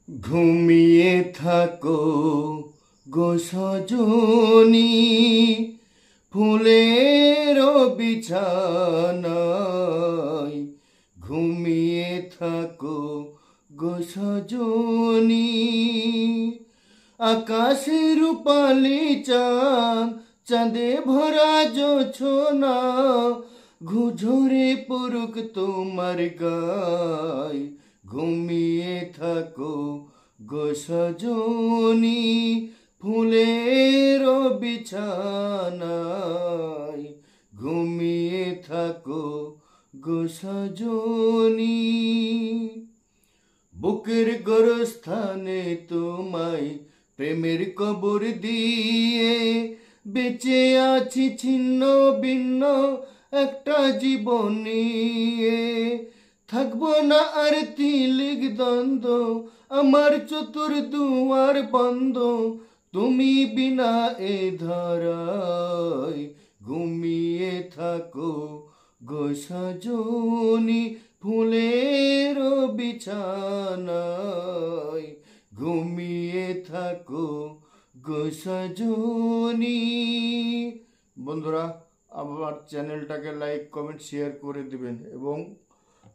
ঘুমিয়ে থাকো গো সজনী, ফুলের বিছানায় ঘুমিয়ে থাকো গো সজনী। আকাশে রূপালি চাঁদ, চাঁদে ভরা জোছনা, ঘুঝরে পড়ুক তোমার গায় ঘুমিয়ে থাকো গো সজনী, ফুলের বিছানায় ঘুমিয়ে থাকো গো সজনী। বুকের গোরস্থানে তোমায় প্রেমের কবর দিয়ে বেঁচে আছি ছিন্ন ভিন্ন একটা জীবন নিয়ে। থাকবো না আর তিলিক দ্বন্দ্ব, আমার চতুর্দুয়ার বন্ধ, তুমি বিনা এ ধরায় ঘুমিয়ে থাকো গো সজনী, ফুলের বিছানায় ঘুমিয়ে থাকো গো সজনী। বন্ধুরা, আমার চ্যানেলটাকে লাইক কমেন্ট শেয়ার করে দিবেন এবং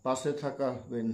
পাশে থাকবেন।